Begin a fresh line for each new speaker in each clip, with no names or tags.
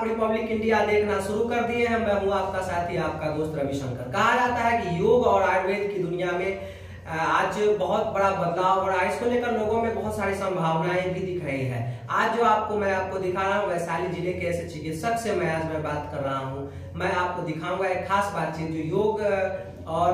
आप Republic India देखना शुरू कर दिए हैं। मैं हूं आपका साथी, आपका दोस्त रविशंकर। कहा जाता है कि योग और आयुर्वेद की दुनिया में आज बहुत बड़ा बदलाव हो रहा है। इसको लेकर लोगों में बहुत सारी संभावनाएं भी दिख रही है। आज जो मैं आपको दिखा रहा हूँ, वैशाली जिले के ऐसे चिकित्सक से मैं बात कर रहा हूँ। मैं आपको दिखाऊंगा एक खास बातचीत जो योग और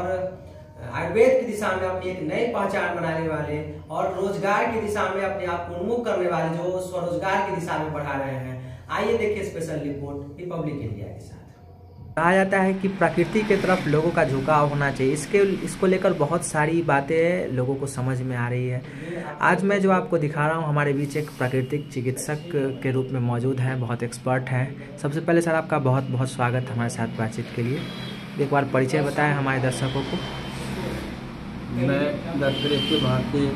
आयुर्वेद की दिशा में अपनी एक नई पहचान बनाने वाले और रोजगार की दिशा में अपने आप को उन्मुख करने वाले जो स्वरोजगार की दिशा में बढ़ा रहे हैं। आइए देखिए स्पेशल रिपोर्ट रिपब्लिक इंडिया के साथ।
कहा जाता है कि प्रकृति की तरफ लोगों का झुकाव होना चाहिए। इसको लेकर बहुत सारी बातें लोगों को समझ में आ रही है। आज मैं जो आपको दिखा रहा हूँ, हमारे बीच एक प्राकृतिक चिकित्सक के रूप में मौजूद हैं, बहुत एक्सपर्ट हैं। सबसे पहले सर आपका बहुत बहुत स्वागत हमारे साथ बातचीत के लिए। एक बार परिचय बताएं हमारे दर्शकों को।
मैं डॉक्टर ए.के. भारती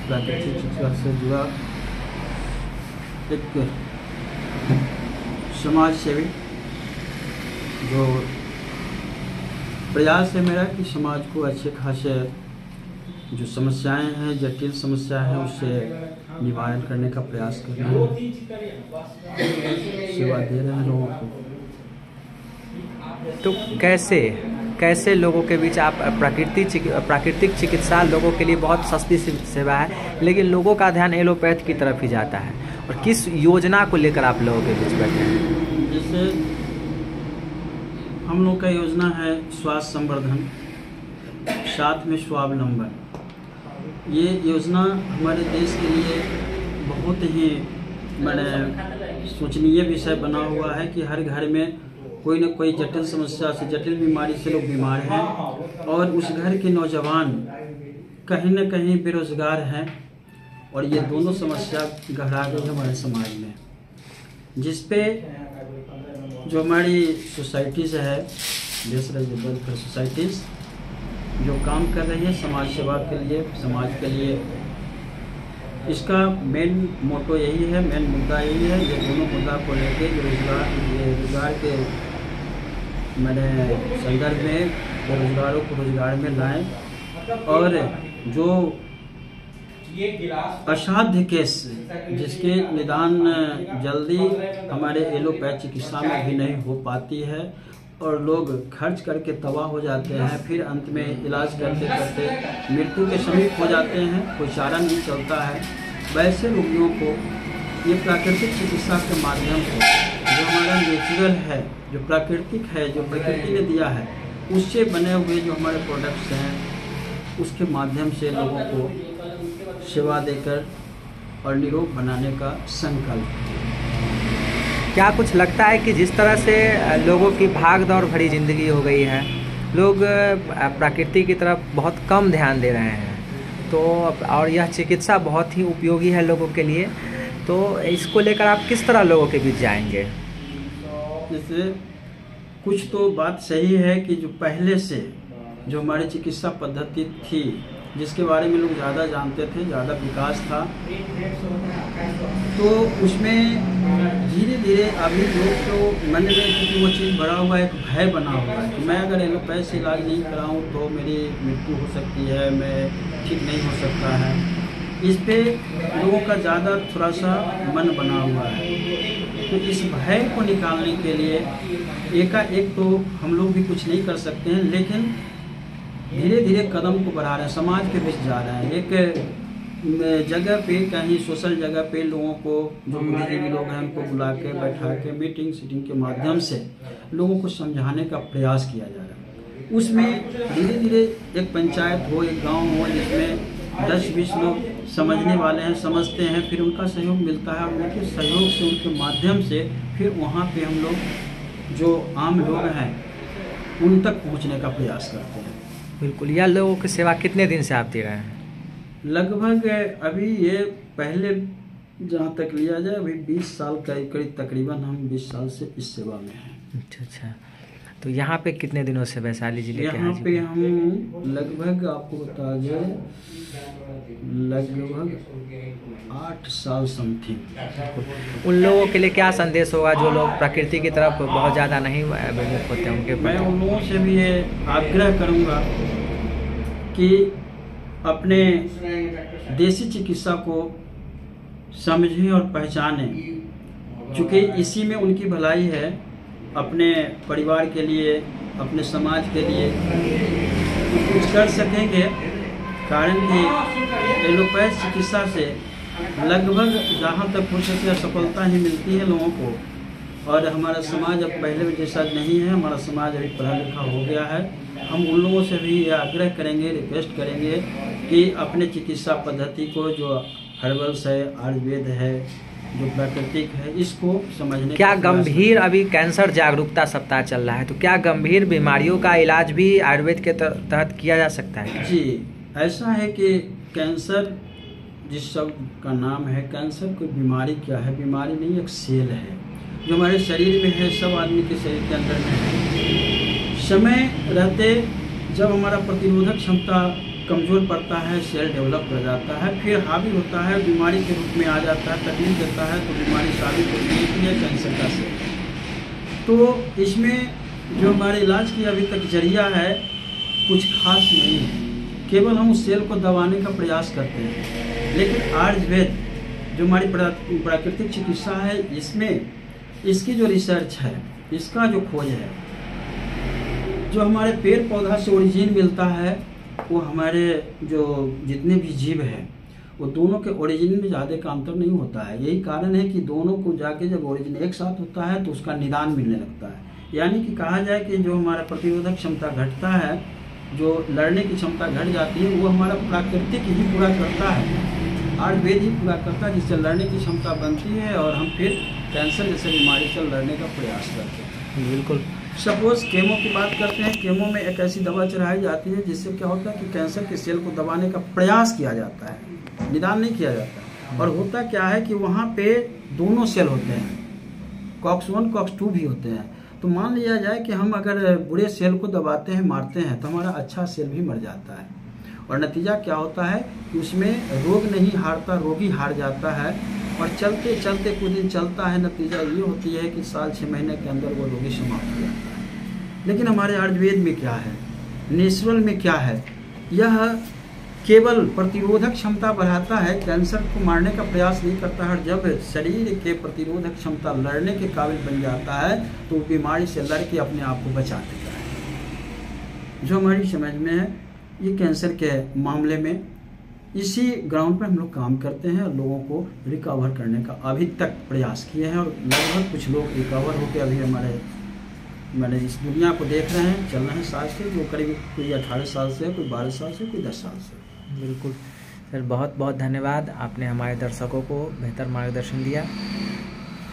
प्राकृतिक चिकित्सा से जुड़ा एक समाज सेवी, जो प्रयास है मेरा कि समाज को अच्छे खासे जो समस्याएं हैं, जटिल समस्या है, उससे निवारण करने का प्रयास कर रहे हैं, सेवा दे रहे हैं लोगों को।
तो कैसे लोगों के बीच आप प्राकृतिक चिकित्सा लोगों के लिए बहुत सस्ती सेवा है, लेकिन लोगों का ध्यान एलोपैथ की तरफ ही जाता है, और किस योजना को लेकर आप लोगों के बीच बैठे हैं?
जैसे हम लोग का योजना है स्वास्थ्य संवर्धन, साथ में स्वावलंबन। ये योजना हमारे देश के लिए बहुत ही सोचनीय विषय बना हुआ है कि हर घर में कोई न कोई जटिल समस्या से, जटिल बीमारी से लोग बीमार हैं, और उस घर के नौजवान कहीं न कहीं बेरोजगार हैं, और ये दोनों समस्या गहरा गई है हमारे समाज में, जिसपे जो हमारी सोसाइटीज़ है, देश वेलफेयर सोसाइटीज़ जो काम कर रही है समाज सेवा के लिए, समाज के लिए, इसका मेन मोटो यही है, मेन मुद्दा यही है। ये दोनों मुद्दा को लेके रोजगार के संदर्भ में बेरोजगारों को रोजगार में लाएं, और जो असाध्य केस जिसके निदान जल्दी हमारे एलोपैथ चिकित्सा में भी नहीं हो पाती है, और लोग खर्च करके तबाह हो जाते हैं, फिर अंत में इलाज करते करते मृत्यु के समीप हो जाते हैं, कोई चारा नहीं चलता है, वैसे रोगियों को ये प्राकृतिक चिकित्सा के माध्यम से, जो हमारा नेचुरल है, जो प्राकृतिक है, जो प्रकृति ने दिया है, उससे बने हुए जो हमारे प्रोडक्ट्स हैं, उसके माध्यम से लोगों को सेवा देकर और निरोग बनाने का संकल्प।
क्या कुछ लगता है कि जिस तरह से लोगों की भाग दौड़ भरी जिंदगी हो गई है, लोग प्रकृति की तरफ बहुत कम ध्यान दे रहे हैं, तो और यह चिकित्सा बहुत ही उपयोगी है लोगों के लिए, तो इसको लेकर आप किस तरह लोगों के बीच जाएंगे?
जैसे कुछ तो बात सही है कि जो पहले से जो हमारी चिकित्सा पद्धति थी, जिसके बारे में लोग ज़्यादा जानते थे, ज़्यादा विकास था, तो उसमें धीरे धीरे अभी लोग तो मन में क्योंकि वो चीज़ बड़ा हुआ एक भय बना हुआ है कि मैं अगर एलोपैथ से इलाज नहीं कराऊँ तो मेरी मृत्यु हो सकती है, मैं ठीक नहीं हो सकता है। इस पे लोगों का ज़्यादा थोड़ा सा मन बना हुआ है। तो इस भय को निकालने के लिए एकाएक तो हम लोग भी कुछ नहीं कर सकते हैं, लेकिन धीरे धीरे कदम को बढ़ा रहे हैं, समाज के बीच जा रहे हैं। एक जगह पे, कहीं सोशल जगह पे लोगों को, जो बुद्धिजीवी लोग हैं, उनको बुला के बैठा के मीटिंग के माध्यम से लोगों को समझाने का प्रयास किया जा रहा है। उसमें धीरे धीरे एक पंचायत हो, एक गांव हो, जिसमें 10-20 लोग समझने वाले हैं, समझते हैं, फिर उनका सहयोग मिलता है, और उनके सहयोग से, उनके माध्यम से फिर वहाँ पे हम लोग जो आम लोग हैं उन तक पहुँचने का प्रयास करते हैं।
बिल्कुल। यह लोगों की सेवा कितने दिन से आप दे रहे हैं?
लगभग अभी ये पहले जहाँ तक लिया जाए, अभी 20 साल का करीब, तकरीबन हम 20 साल से इस सेवा में हैं।
अच्छा। तो यहाँ पे कितने दिनों से वैशाली जिले के?
यहाँ पे हम लगभग, आपको बता दें, लगभग 8 साल समथिंग।
उन लोगों के लिए क्या संदेश होगा जो लोग प्रकृति की तरफ बहुत ज़्यादा नहीं अभिमुख होते हैं उनके?
मैं उन लोगों से भी ये आग्रह करूँगा कि अपने देसी चिकित्सा को समझें और पहचानें, चूँकि इसी में उनकी भलाई है, अपने परिवार के लिए, अपने समाज के लिए कुछ कर सकेंगे। कारण कि एलोपैथ चिकित्सा से लगभग जहाँ तक हो सके सफलता ही मिलती है लोगों को। और हमारा समाज अब पहले में जैसा नहीं है, हमारा समाज अभी पढ़ा लिखा हो गया है। हम उन लोगों से भी यह आग्रह करेंगे, रिक्वेस्ट करेंगे कि अपने चिकित्सा पद्धति को, जो हर्बल्स है, आयुर्वेद है, जो प्राकृतिक है, इसको समझने।
क्या गंभीर, अभी कैंसर जागरूकता सप्ताह चल रहा है, तो क्या गंभीर बीमारियों का इलाज भी आयुर्वेद के तहत किया जा सकता है?
जी, ऐसा है कि कैंसर जिस शब्द का नाम है, कैंसर कोई बीमारी क्या है? बीमारी नहीं, एक सेल है जो हमारे शरीर में है, सब आदमी के शरीर के अंदर में है। समय रहते जब हमारा प्रतिरोधक क्षमता कमज़ोर पड़ता है, सेल डेवलप कर जाता है, फिर हावी होता है, बीमारी के रूप में आ जाता है, तकलीफ देता है, तो बीमारी साबित होती है कि यह कैंसर का सेल। तो इसमें जो हमारे इलाज की अभी तक जरिया है कुछ खास नहीं है, केवल हम उस सेल को दबाने का प्रयास करते हैं। लेकिन आयुर्वेद जो हमारी प्राकृतिक चिकित्सा है, इसमें इसकी जो रिसर्च है, इसका जो खोज है, जो हमारे पेड़ पौधा से ओरिजिन मिलता है, वो हमारे जो जितने भी जीव हैं वो दोनों के ओरिजिन में ज़्यादा का अंतर नहीं होता है। यही कारण है कि दोनों को जाके जब ओरिजिन एक साथ होता है तो उसका निदान मिलने लगता है। यानी कि कहा जाए कि जो हमारा प्रतिरोधक क्षमता घटता है, जो लड़ने की क्षमता घट जाती है, वो हमारा प्राकृतिक ही पूरा करता है, आयुर्वेद ही पूरा करता है, जिससे लड़ने की क्षमता बनती है और हम फिर कैंसर जैसे बीमारी से लड़ने का प्रयास करते हैं।
बिल्कुल।
सपोज केमो की बात करते हैं, केमो में एक ऐसी दवा चढ़ाई जाती है जिससे क्या होता है कि कैंसर के सेल को दबाने का प्रयास किया जाता है, निदान नहीं किया जाता। और होता क्या है कि वहाँ पे दोनों सेल होते हैं, COX-1 COX-2 भी होते हैं। तो मान लिया जाए कि हम अगर बुरे सेल को दबाते हैं, मारते हैं, तो हमारा अच्छा सेल भी मर जाता है। और नतीजा क्या होता है कि उसमें रोग नहीं हारता, रोगी हार जाता है। और चलते चलते कुछ दिन चलता है, नतीजा ये होती है कि साल 6 महीने के अंदर वो रोगी समाप्त हो जाता है। लेकिन हमारे आयुर्वेद में क्या है, नेचुरल में क्या है, यह केवल प्रतिरोधक क्षमता बढ़ाता है, कैंसर को मारने का प्रयास नहीं करता है। जब शरीर के प्रतिरोधक क्षमता लड़ने के काबिल बन जाता है तो बीमारी से लड़ के अपने आप को बचा देता है। जो हमारी समझ में है, ये कैंसर के मामले में इसी ग्राउंड पर हम लोग काम करते हैं और लोगों को रिकवर करने का अभी तक प्रयास किए हैं। और लगभग कुछ लोग रिकवर होकर अभी हमारे इस दुनिया को देख रहे हैं, चल रहे हैं साथ से, जो करीब कोई 18 साल से, कोई 12 साल से, कोई 10 साल से।
बिल्कुल सर, बहुत बहुत धन्यवाद, आपने हमारे दर्शकों को बेहतर मार्गदर्शन दिया।